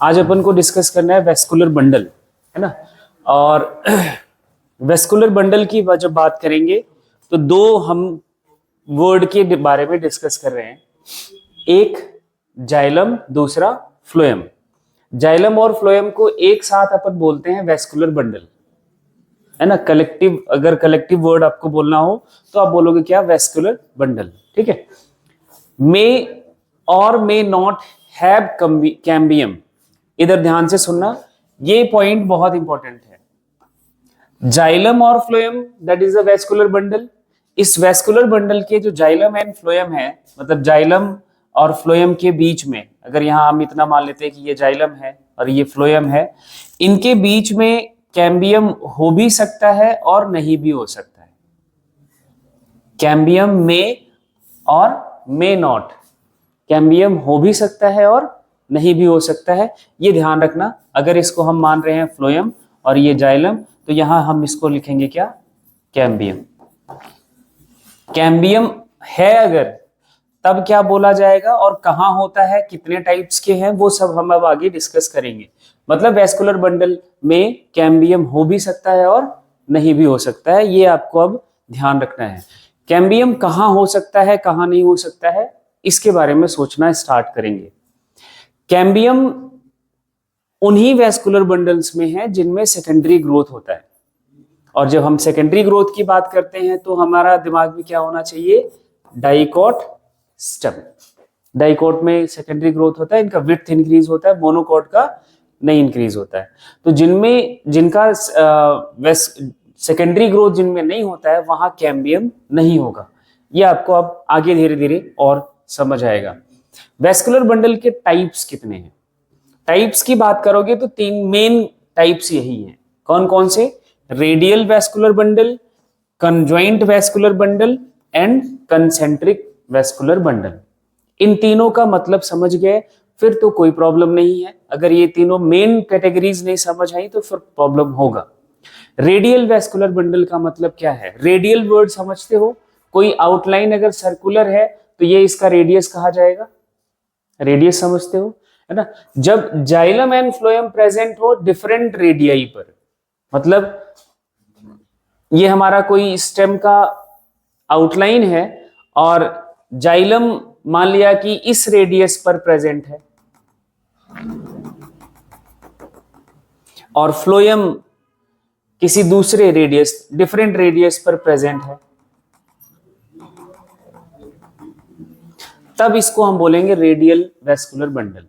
आज अपन को डिस्कस करना है वेस्कुलर बंडल, है ना। और वेस्कुलर बंडल की जब बात करेंगे तो दो हम वर्ड के बारे में डिस्कस कर रहे हैं, एक जाइलम, दूसरा फ्लोएम। जाइलम और फ्लोएम को एक साथ अपन बोलते हैं वेस्कुलर बंडल, है ना। कलेक्टिव, अगर कलेक्टिव वर्ड आपको बोलना हो तो आप बोलोगे क्या? वेस्कुलर बंडल, ठीक है। मे और मे नॉट हैव कैम्बियम। इधर ध्यान से सुनना, ये पॉइंट बहुत इंपॉर्टेंट है। जाइलम और phloem that is a vascular bundle. इस वेस्कुलर बंडल के जो जाइलम एंड फ्लोएम है, मतलब जाइलम और फ्लोएम के बीच में, अगर यहां हम इतना मान लेते हैं कि ये जाइलम है और ये फ्लोएम है, इनके बीच में कैम्बियम हो भी सकता है और नहीं भी हो सकता है। कैम्बियम में और मे नॉट, कैम्बियम हो भी सकता है और नहीं भी हो सकता है, ये ध्यान रखना। अगर इसको हम मान रहे हैं फ्लोएम और ये जाइलम, तो यहां हम इसको लिखेंगे क्या? कैम्बियम। कैम्बियम है अगर, तब क्या बोला जाएगा और कहां होता है, कितने टाइप्स के हैं, वो सब हम अब आगे डिस्कस करेंगे। मतलब वेस्कुलर बंडल में कैम्बियम हो भी सकता है और नहीं भी हो सकता है, ये आपको अब ध्यान रखना है। कैम्बियम कहां हो सकता है, कहां नहीं हो सकता है, इसके बारे में सोचना स्टार्ट करेंगे। कैम्बियम उन्हीं वेस्कुलर बंडल्स में है जिनमें सेकेंडरी ग्रोथ होता है। और जब हम सेकेंडरी ग्रोथ की बात करते हैं तो हमारा दिमाग में क्या होना चाहिए? Dicot stem. डाइकॉट में सेकेंडरी ग्रोथ होता है, इनका विड्थ इंक्रीज होता है, मोनोकॉट का नहीं इंक्रीज होता है। तो जिनका सेकेंडरी ग्रोथ जिनमें नहीं होता है, वहां कैम्बियम नहीं होगा। ये आपको अब आगे धीरे धीरे और समझ आएगा। वेस्कुलर बंडल के टाइप्स कितने हैं? टाइप्स की बात करोगे तो तीन मेन टाइप्स यही हैं। कौन कौन से? Radial vascular bundle, conjoint vascular bundle and concentric vascular bundle. इन तीनों का मतलब समझ गए फिर तो कोई प्रॉब्लम नहीं है। अगर ये तीनों मेन कैटेगरीज नहीं समझ आई तो फिर प्रॉब्लम होगा। रेडियल वेस्कुलर बंडल का मतलब क्या है? रेडियल वर्ड समझते हो? कोई आउटलाइन अगर सर्कुलर है तो ये इसका रेडियस कहा जाएगा। रेडियस समझते हो, है ना। जब जाइलम एंड फ्लोएम प्रेजेंट हो डिफरेंट रेडियाई पर, मतलब ये हमारा कोई स्टेम का आउटलाइन है और जाइलम मान लिया कि इस रेडियस पर प्रेजेंट है और फ्लोएम किसी दूसरे रेडियस, डिफरेंट रेडियस पर प्रेजेंट है, तब इसको हम बोलेंगे radial vascular bundle.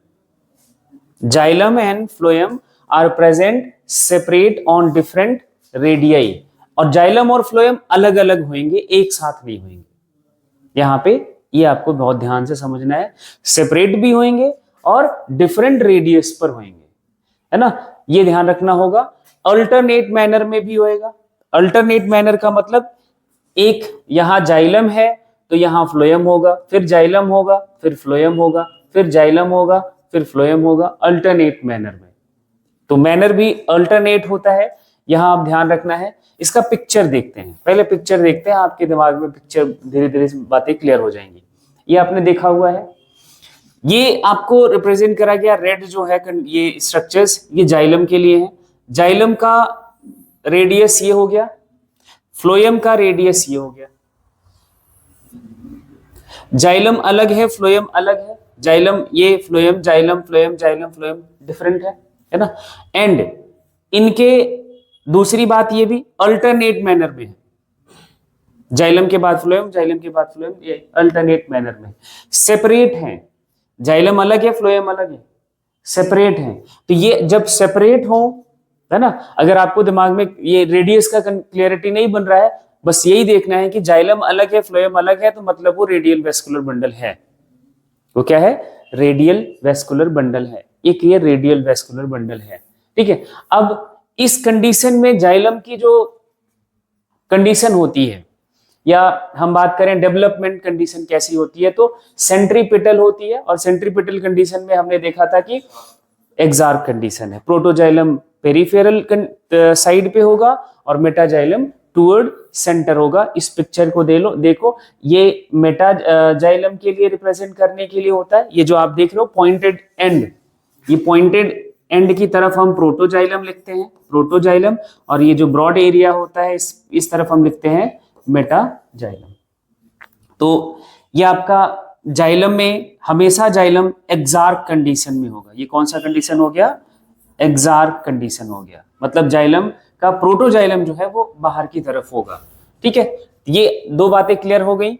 Xylem and phloem are present separate on different radii, और जाइलम और फ्लोएम अलग अलग होंगे, एक साथ नहीं होंगे। यहां पे ये आपको बहुत ध्यान से समझना है। सेपरेट भी होंगे और डिफरेंट रेडियस पर होंगे, है ना। ये ध्यान रखना होगा। अल्टरनेट मैनर में भी होएगा। अल्टरनेट मैनर का मतलब, एक यहां जाइलम है तो यहां फ्लोएम होगा, फिर जाइलम होगा, फिर फ्लोएम होगा, फिर जाइलम होगा, फिर फ्लोएम होगा, अल्टरनेट मैनर में। तो मैनर भी अल्टरनेट होता है, यहां आप ध्यान रखना है। इसका पिक्चर देखते हैं, पहले पिक्चर देखते हैं, आपके दिमाग में पिक्चर धीरे धीरे बातें क्लियर हो जाएंगी। ये आपने देखा हुआ है, ये आपको रिप्रेजेंट करा गया रेड जो है, ये स्ट्रक्चर्स, ये जाइलम के लिए है। जाइलम का रेडियस ये हो गया, फ्लोएम का रेडियस ये हो गया। जाइलम अलग है, फ्लोएम अलग है। जाइलम ये, phloem xylem, phloem xylem, phloem different है ना। एंड इनके दूसरी बात ये भी अल्टरनेट मैनर में है। जाइलम के बाद फ्लोएम, जाइलम के बाद फ्लोएम, ये अल्टरनेट मैनर में सेपरेट हैं। जाइलम अलग है, फ्लोएम अलग है, सेपरेट हैं। तो ये जब सेपरेट हो, है ना, अगर आपको दिमाग में ये रेडियस का क्लियरिटी नहीं बन रहा है, बस यही देखना है कि जाइलम अलग है, फ्लोएम अलग है, तो मतलब वो रेडियल वेस्कुलर बंडल है। वो क्या है? रेडियल वेस्कुलर बंडल है। एक ये रेडियल वेस्कुलर बंडल है, ठीक है। अब इस कंडीशन में जाइलम की जो कंडीशन होती है, या हम बात करें डेवलपमेंट कंडीशन कैसी होती है, तो सेंट्रीपिटल होती है। और सेंट्रीपिटल कंडीशन में हमने देखा था कि एक्सार्क कंडीशन है। प्रोटोजाइलम पेरिफेरल साइड पे होगा और मेटाजाइलम टूवर्ड सेंटर होगा। इस पिक्चर को देखो, ये मेटाजाइलम के लिए रिप्रेजेंट करने के लिए होता है। ये जो आप देख रहे हो पॉइंटेड एंड, ये पॉइंटेड एंड की तरफ हम प्रोटोजाइलम लिखते हैं, प्रोटोजाइलम, और ये जो ब्रॉड एरिया होता है इस तरफ हम लिखते हैं मेटाजाइलम। तो ये आपका जाइलम में हमेशा जाइलम एक्सार्क कंडीशन में होगा। ये कौन सा कंडीशन हो गया? एक्सार्क कंडीशन हो गया, मतलब जाइलम का प्रोटोजाइलम जो है वो बाहर की तरफ होगा। ठीक है, ये दो बातें क्लियर हो गई।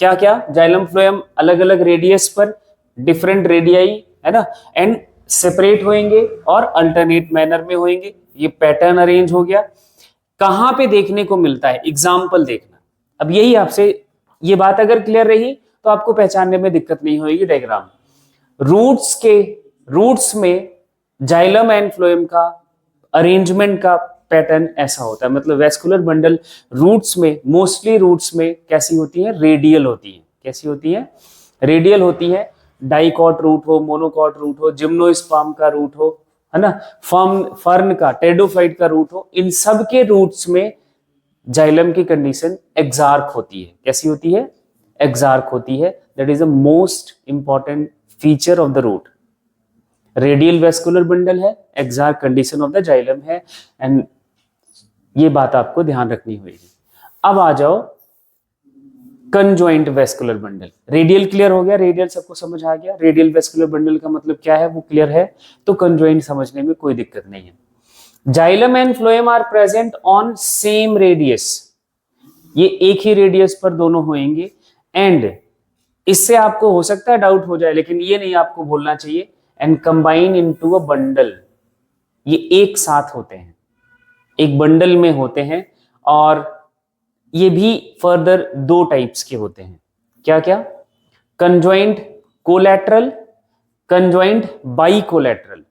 क्या क्या? जाइलम फ्लोएम अलग अलग रेडियस पर डिफरेंट रेडियाई, है ना, एंड सेपरेट होंगे और अल्टरनेट मैनर में होंगे। ये पैटर्न अरेंज हो गया। कहां पे देखने को मिलता है? एग्जाम्पल देखना। अब यही आपसे ये बात अगर क्लियर रही तो आपको पहचानने में दिक्कत नहीं होगी। डायग्राम रूट्स में जाइलम एंड फ्लोएम का अरेंजमेंट का पैटर्न ऐसा होता है, मतलब वेस्कुलर बंडल रूट्स में, मोस्टली रूट्स में कैसी होती है? रेडियल होती है। कैसी होती है? रेडियल होती है। डाइकॉट रूट हो, मोनोकॉट रूट हो, जिम्नोस्पर्म का रूट हो, है ना, फर्न का, टेडोफाइट का रूट हो, इन सब के रूट्स में जाइलम की कंडीशन एक्सार्क होती है। कैसी होती है? एक्सार्क होती है। That is the most important feature of the root. Radial vascular bundle है, exarch condition of the xylem है, एंड ये बात आपको ध्यान रखनी होगी। अब आ जाओ conjoint vascular bundle. Radial clear हो गया, रेडियल सबको समझ आ गया। रेडियल वेस्कुलर बंडल का मतलब क्या है वो क्लियर है, तो कंजॉइंट समझने में कोई दिक्कत नहीं है। Xylem and phloem are present on same radius. ये एक ही रेडियस पर दोनों होंगे, एंड इससे आपको हो सकता है डाउट हो जाए, लेकिन ये नहीं आपको भूलना चाहिए, and combine into a bundle. ये एक साथ होते हैं, एक बंडल में होते हैं, और ये भी फर्दर दो टाइप्स के होते हैं। क्या क्या? Conjoint collateral, conjoint by collateral,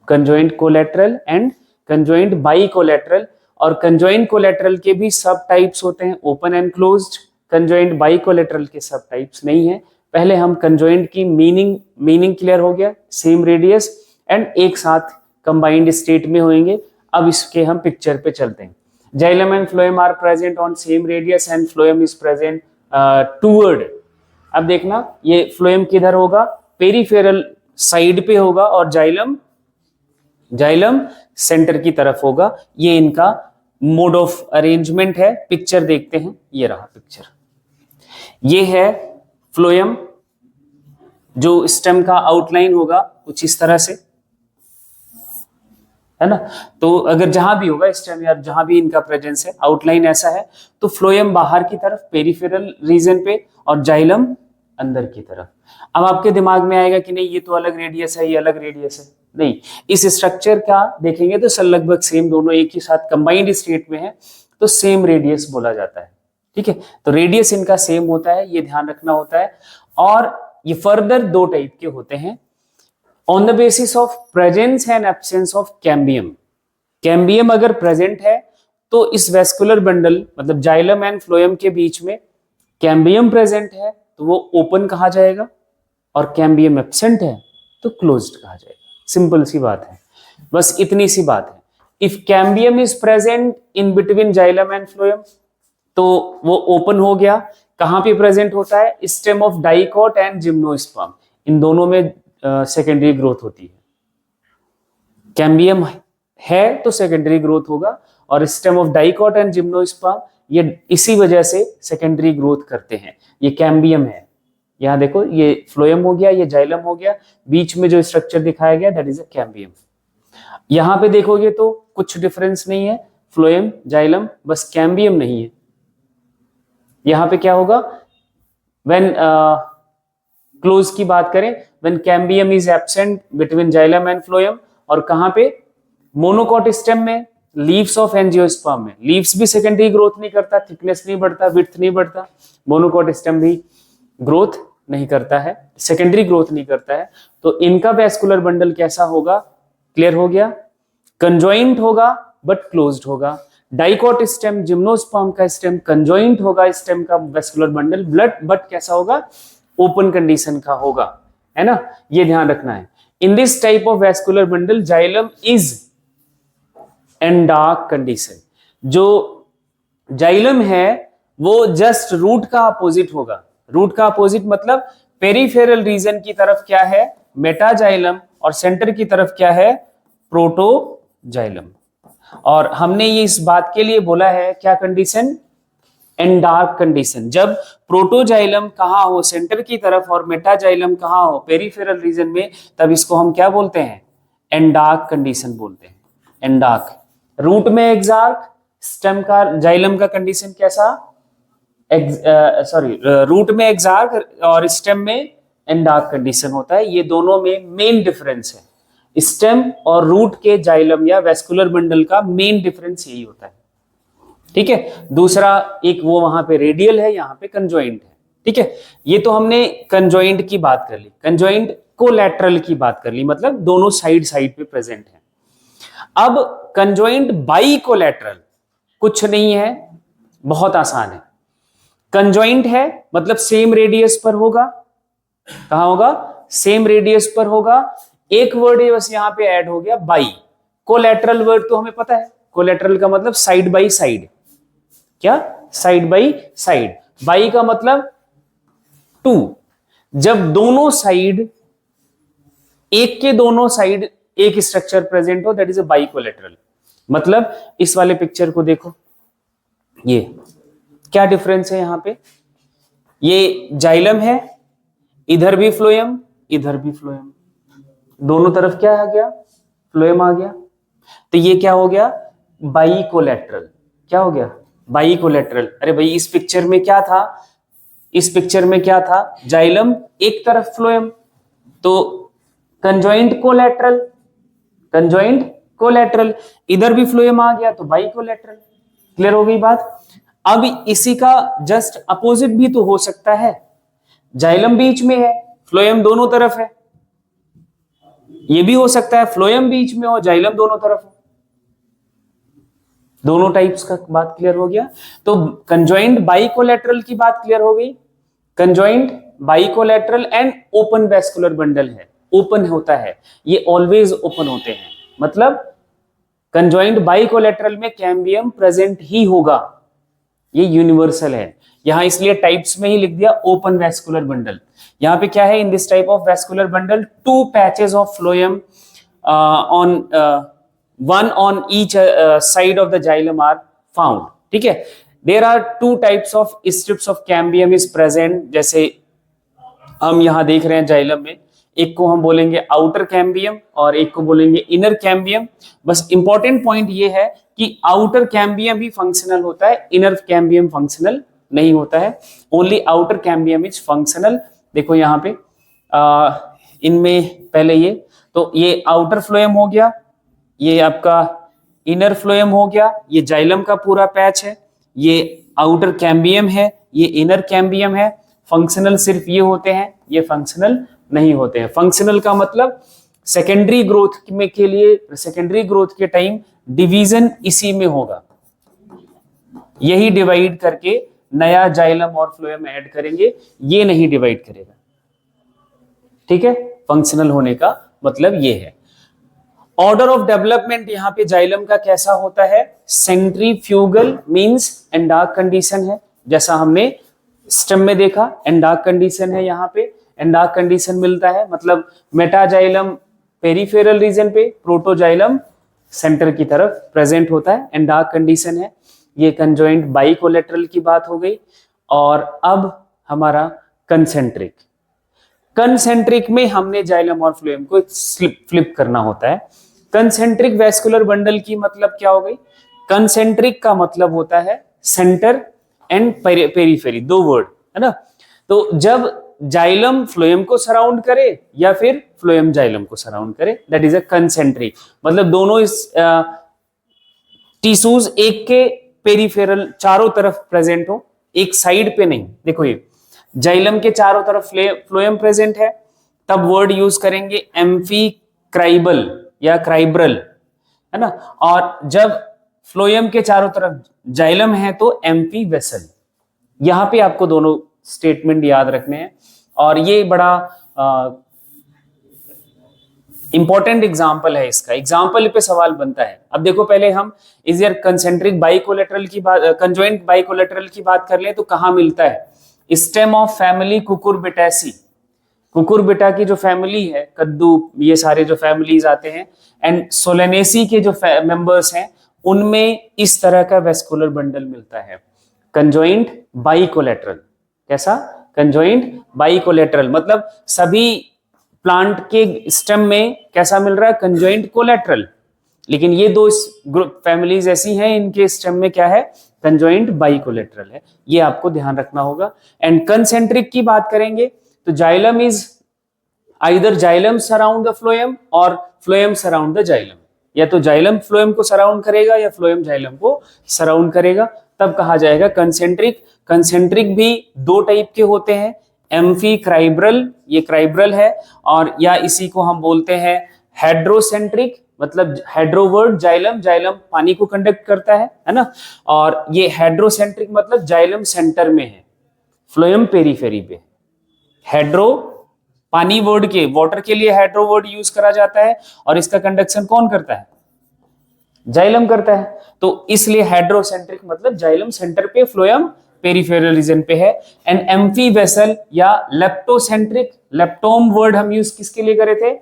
conjoint collateral and conjoint by collateral. और कंजॉइंट कोलैटरल के भी सब टाइप्स होते हैं, open and closed. Conjoint by collateral के सब टाइप्स नहीं है। पहले हम कंजॉइंट की मीनिंग क्लियर हो गया, सेम रेडियस एंड एक साथ कंबाइंड स्टेट में होंगे। अब इसके हम पिक्चर पे चलते हैं। Xylem and phloem are present on same radius and phloem is present toward. अब देखना, ये फ्लोएम किधर होगा? पेरिफेरल साइड पे होगा, और जाइलम सेंटर की तरफ होगा। ये इनका मोड ऑफ अरेंजमेंट है। पिक्चर देखते हैं, ये रहा पिक्चर। ये है फ्लोएम, जो स्टेम का आउटलाइन होगा कुछ इस तरह से, है ना। तो अगर जहां भी होगा स्टेम या जहां भी इनका प्रेजेंस है, आउटलाइन ऐसा है, तो फ्लोएम बाहर की तरफ पेरिफेरल रीजन पे, और जाइलम अंदर की तरफ। अब आपके दिमाग में आएगा कि नहीं ये तो अलग रेडियस है, ये अलग रेडियस है। नहीं, इस स्ट्रक्चर का देखेंगे तो सब लगभग सेम, दोनों एक ही साथ कंबाइंड स्टेट में है, तो सेम रेडियस बोला जाता है। ठीक है, तो रेडियस इनका सेम होता है, ये ध्यान रखना होता है। और ये फर्दर दो टाइप के होते हैं on the basis of presence and absence of cambium. Cambium अगर प्रेजेंट है तो इस वेस्कुलर बंडल, मतलब जाइलम एंड फ्लोएम के बीच में कैम्बियम प्रेजेंट है तो वो ओपन कहा जाएगा, और कैम्बियम एब्सेंट है तो क्लोज्ड कहा जाएगा। सिंपल सी बात है, बस इतनी सी बात है। If cambium is present in between xylem and phloem तो वो ओपन हो गया। कहां पे प्रेजेंट होता है? Stem of dicot and gymnosperm, इन दोनों में सेकेंडरी ग्रोथ होती है। कैम्बियम है तो सेकेंडरी ग्रोथ होगा, और stem of dicot and gymnosperm ये इसी वजह से सेकेंडरी ग्रोथ करते हैं। ये कैम्बियम है। यहां देखो, ये फ्लोएम हो गया, ये जाइलम हो गया, बीच में जो स्ट्रक्चर दिखाया गया दैट इज अ कैम्बियम। यहां पे देखोगे तो कुछ डिफरेंस नहीं है, फ्लोएम जाइलम, बस कैम्बियम नहीं है। यहां पे क्या होगा? व्हेन क्लोज की बात करें, when cambium is absent between xylem and phloem, और कहां पे? मोनोकॉट स्टेम में, लीव्स ऑफ एंजियोस्पर्म में। लीव्स भी सेकेंडरी ग्रोथ नहीं करता, थिकनेस नहीं बढ़ता, विड्थ नहीं बढ़ता। मोनोकॉट स्टेम भी ग्रोथ नहीं करता है, सेकेंडरी ग्रोथ नहीं करता है। तो इनका वेस्कुलर बंडल कैसा होगा? क्लियर हो गया? कंजॉइंट होगा बट क्लोज्ड होगा। डाइकॉट स्टेम, जिम्नोस्पर्म का स्टेम कंजॉइंट होगा, स्टेम का वेस्कुलर बंडल बट कैसा होगा? ओपन कंडीशन का होगा, है ना। ये ध्यान रखना है। In this type of vascular bundle xylem is एंडार्क condition. जो जाइलम है वो जस्ट रूट का अपोजिट होगा। रूट का अपोजिट मतलब पेरिफेरल रीजन की तरफ क्या है? मेटाजाइलम और सेंटर की तरफ क्या है, प्रोटोजाइलम। और हमने ये इस बात के लिए बोला है, क्या कंडीशन, एंडार्क कंडीशन। जब प्रोटोजाइलम कहाँ हो, सेंटर की तरफ, और मेटाजाइलम कहाँ हो, पेरिफेरल रीजन में, तब इसको हम क्या बोलते हैं, एंडार्क कंडीशन बोलते हैं, एंडार्क। रूट में एक्सार्क, स्टेम का, जाइलम का कंडीशन कैसा, रूट में एक्सार्क और स्टेम में एंडार्क कंडीशन होता है। ये दोनों में मेन डिफरेंस है, स्टेम और रूट के जाइलम या वेस्कुलर बंडल का मेन डिफरेंस यही होता है। ठीक है, दूसरा एक वो वहां पे रेडियल है, यहाँ पे कंजॉइंट है। ठीक है, ये तो हमने कंजॉइंट की बात कर ली। कंजॉइंट कोलैटरल की बात कर ली, मतलब दोनों साइड साइड पे प्रेजेंट है। अब कंजॉइंट बाई कोलैटरल कुछ नहीं है, बहुत आसान है। कंजॉइंट है मतलब सेम रेडियस पर होगा, कहां होगा, सेम रेडियस पर होगा। एक वर्ड है बस यहां पे ऐड हो गया, बाई। कोलैटरल वर्ड तो हमें पता है, कोलैटरल का मतलब साइड बाई साइड, क्या, साइड बाई साइड। बाई का मतलब टू, जब दोनों साइड, एक के दोनों साइड एक स्ट्रक्चर प्रेजेंट हो, that is a by collateral. मतलब इस वाले पिक्चर को देखो, ये क्या डिफरेंस है यहाँ पे, ये जाइलम है, इधर भी फ्लोएम, इधर भी फ्लोएम, दोनों तरफ क्या आ गया, फ्लोएम आ गया। तो ये क्या हो गया, बाई कोलैटरल। क्या हो गया, बाई कोलैटरल। अरे भाई इस पिक्चर में क्या था, इस पिक्चर में क्या था, जाइलम एक तरफ फ्लोएम, तो कंजॉइंट कोलैटरल, कंजॉइंट कोलैटरल, इधर भी फ्लोएम आ गया तो बाई कोलैटरल। क्लियर हो गई बात। अब इसी का जस्ट अपोजिट भी तो हो सकता है, जाइलम बीच में है, फ्लोएम दोनों तरफ है। ये भी हो सकता है फ्लोएम बीच में हो, जाइलम दोनों तरफ हो। दोनों टाइप्स का बात क्लियर हो गया। तो कंजॉइंट बाइकोलैटरल की बात क्लियर हो गई। Conjoint bicollateral and open vascular bundle है, ओपन होता है, ये ऑलवेज ओपन होते हैं। मतलब कंजॉइंट बाइकोलैटरल में कैम्बियम प्रेजेंट ही होगा, ये यूनिवर्सल है। यहां इसलिए टाइप्स में ही लिख दिया ओपन वेस्कुलर बंडल। यहां पे क्या है, in this type of vascular bundle two patches of phloem on one on each side of the xylem are found। ठीक है, there are two types of strips of cambium is present। जैसे हम यहां देख रहे हैं जाइलम में, एक को हम बोलेंगे आउटर कैम्बियम और एक को बोलेंगे इनर कैम्बियम। बस इंपॉर्टेंट पॉइंट ये है कि आउटर कैम्बियम ही फंक्शनल होता है, इनर कैम्बियम फंक्शनल नहीं होता है। Only outer cambium is functional. देखो यहाँ पे इनमें पहले ये, तो ये आउटर फ्लोएम हो गया, ये आपका इनर फ्लोएम हो गया, ये जाइलम का पूरा पैच है, ये आउटर कैम्बियम है, ये इनर कैम्बियम है। फंक्शनल सिर्फ ये होते हैं, ये फंक्शनल नहीं होते हैं। फंक्शनल का मतलब सेकेंडरी ग्रोथ में के लिए, सेकेंडरी ग्रोथ के टाइम डिवीजन इसी में होगा, यही डिवाइड करके नया जाइलम और फ्लोएम ऐड करेंगे, ये नहीं डिवाइड करेगा। ठीक है, फंक्शनल होने का मतलब ये है। ऑर्डर ऑफ डेवलपमेंट यहाँ पे जाइलम का कैसा होता है, सेंट्रीफ्यूगल मींस एंडार्क कंडीशन है, जैसा हमने स्टेम में देखा एंडार्क कंडीशन है। यहाँ पे एंडार्क कंडीशन मिलता है, मतलब मेटाजाइलम पेरिफेरल रीजन पे, प्रोटोजाइलम सेंटर की तरफ प्रेजेंट होता है, एंडार्क कंडीशन है। ये कंजॉइंट बाइकोलैटरल की बात हो गई। और अब हमारा कंसेंट्रिक, कंसेंट्रिक में हमने जाइलम और फ्लोएम को फ्लिप करना होता है। कंसेंट्रिक वेस्कुलर बंडल की मतलब क्या हो गई, कंसेंट्रिक का मतलब होता है सेंटर एंड पेरिफेरी, दो वर्ड है ना। तो जब जाइलम फ्लोएम को सराउंड करे या फिर फ्लोएम जाइलम को सराउंड करे, दैट इज अ कंसेंट्रिक। मतलब दोनों इस टिश्यूज एक के पेरिफेरल चारों तरफ प्रेजेंट हो, एक साइड पे नहीं। देखो ये जाइलम के चारों तरफ फ्लोएम प्रेजेंट है, तब वर्ड यूज करेंगे एम्फीक्राइबल या क्राइब्रल, है ना। और जब फ्लोएम के चारों तरफ जाइलम है तो एम्फी वेसल। यहां पे आपको दोनों स्टेटमेंट याद रखने हैं, और ये बड़ा इंपॉर्टेंट एग्जाम्पल है इसका। एग्जाम्पल पे सवाल बनता है। अब देखो पहले हम इज यर कंसेंट्रिक बाइकोलैटरल की बात, कंजॉइंट बाइकोलैटरल की बात कर ले तो कहां मिलता है, stem of family Cucurbitaceae. Cucurbita की जो फैमिली है, कद्दू, ये सारे जो फैमिलीज आते हैं, एंड सोलेनेसी के जो मेंबर्स हैं, उनमें इस तरह का वेस्कुलर बंडल मिलता है, कंजॉइंट बाइकोलेटरल। कैसा? कंजॉइंट बाइकोलेटरल, मतलब सभी प्लांट के स्टेम में कैसा मिल रहा है? Conjoint collateral. लेकिन ये दो ग्रुप फैमिलीज ऐसी हैं, इनके स्टेम में क्या है? कंजॉइंट बाइकोलेटरल है। ये आपको ध्यान रखना होगा। एंड कंसेंट्रिक की बात करेंगे तो xylem is either xylem surround the phloem और फ्लोएम सराउंड द जाइलम, या तो जाइलम फ्लोएम को सराउंड करेगा या फ्लोएम जाइलम को सराउंड करेगा, तब कहा जाएगा कंसेंट्रिक। कंसेंट्रिक भी दो टाइप के होते हैं, एम्फी क्राइब्रल, ये क्राइब्रल है, और या इसी को हम बोलते हैं हेड्रोसेंट्रिक, मतलब हेड्रोवर्ड जाइलम, जाइलम पानी को कंडक्ट करता है ना, और ये हेड्रोसेंट्रिक मतलब जाइलम सेंटर में है, फ्लोएम पेरीफेरी पे। हेड्रो पानी वर्ड के, वाटर के लिए हेड्रो वर्ड यूज करा जाता है, और इसका कंडक्शन कौन करता है? जाइलम करता है। तो इसलिए हेड्रोसेंट्रिक मतलब जाइलम सेंटर पे, फ्लोएम पेरिफेरल रीजन पे है। एंड एम्फी वेसल या लेप्टोसेंट्रिक, लेप्टोम वर्ड हम यूज किसके लिए करे थे?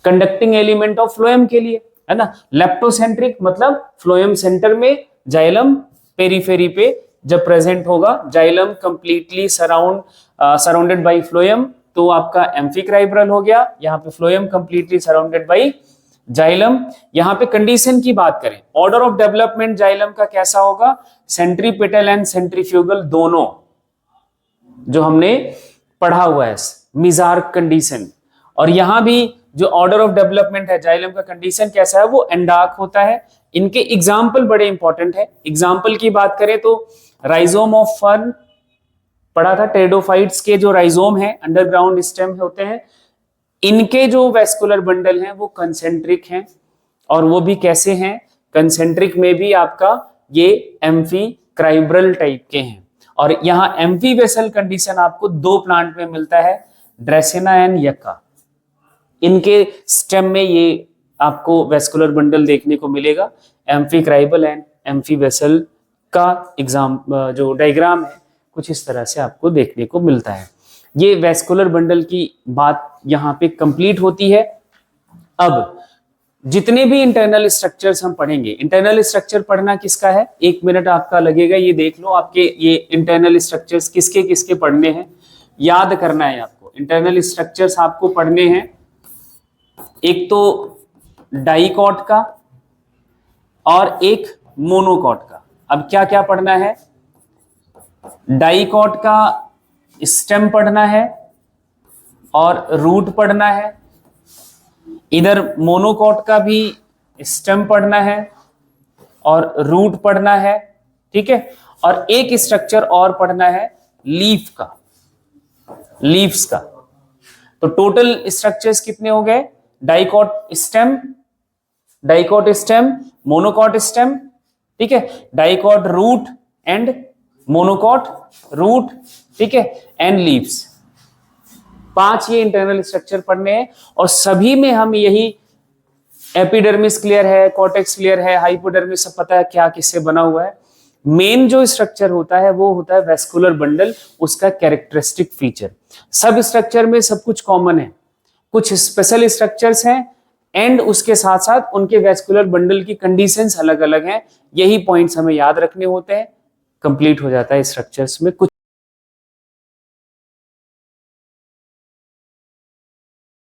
कंडक्टिंग एलिमेंट ऑफ फ्लोएम के लिए, है ना। लेप्टोसेंट्रिक मतलब फ्लोएम सेंटर में, जाइलम पेरिफेरी पे जब प्रेजेंट होगा, xylem completely surrounded by phloem, तो आपका एम्फीक्राइब्रल हो गया। यहाँ पे phloem completely surrounded by xylem. यहाँ पे कंडीशन की बात करें, ऑर्डर ऑफ डेवलपमेंट जाइलम का कैसा होगा? सेंट्रीपेटल एंड सेंट्रीफ्यूगल दोनों, जो हमने पढ़ा हुआ है, मिजार्क कंडीशन। और यहां भी जो ऑर्डर ऑफ डेवलपमेंट है जाइलम का कंडीशन कैसा है? वो एंडार्क होता है। इनके एग्जाम्पल बड़े इंपॉर्टेंट है। एग्जाम्पल की बात करें तो राइजोम ऑफ फर्न पढ़ा था, टेरिडोफाइट्स के जो राइजोम है, अंडरग्राउंड स्टेम होते हैं, इनके जो वेस्कुलर बंडल हैं वो कंसेंट्रिक हैं। और वो भी कैसे हैं? कंसेंट्रिक में भी आपका ये एम्फी क्राइब्रल टाइप के हैं। और यहाँ एम्फी वेसल कंडीशन आपको दो प्लांट में मिलता है, ड्रेसिना एंड यक्का। इनके स्टेम में ये आपको वेस्कुलर बंडल देखने को मिलेगा। Amphi scribble and amphi vessel का जो डायग्राम है कुछ इस तरह से आपको देखने को मिलता है। ये वेस्कुलर बंडल की बात यहाँ पे कंप्लीट होती है। अब जितने भी इंटरनल स्ट्रक्चर्स हम पढ़ेंगे, इंटरनल स्ट्रक्चर पढ़ना किसका है? 1 मिनट आपका लगेगा, ये देख लो आपके ये इंटरनल स्ट्रक्चर्स किसके किसके पढ़ने हैं, याद करना है आपको। इंटरनल स्ट्रक्चर्स आपको पढ़ने हैं, एक तो डाइकॉट का और एक मोनोकॉट का। अब क्या क्या पढ़ना है? डाइकॉट का स्टेम पढ़ना है और रूट पढ़ना है। इधर मोनोकॉट का भी स्टेम पढ़ना है और रूट पढ़ना है, ठीक है। और एक स्ट्रक्चर और पढ़ना है लीफ का, लीव्स का। तो टोटल स्ट्रक्चर्स कितने हो गए? डाइकॉट स्टेम, मोनोकॉट स्टेम, ठीक है, dicot root and monocot root, ठीक है, एंड लीव्स। 5 ये इंटरनल स्ट्रक्चर पढ़ने हैं। और सभी में हम यही एपिडर्मिस क्लियर है, कॉर्टेक्स क्लियर है, हाइपोडर्मिस सब पता है क्या किससे बना हुआ है। मेन जो स्ट्रक्चर होता है वो होता है वेस्कुलर बंडल, उसका कैरेक्टरिस्टिक फीचर। सब स्ट्रक्चर में सब कुछ कॉमन है, कुछ स्पेशल स्ट्रक्चर्स हैं, एंड उसके साथ साथ उनके वेस्कुलर बंडल की कंडीशंस अलग अलग हैं। यही पॉइंट्स हमें याद रखने होते हैं। कंप्लीट हो जाता है स्ट्रक्चर्स में कुछ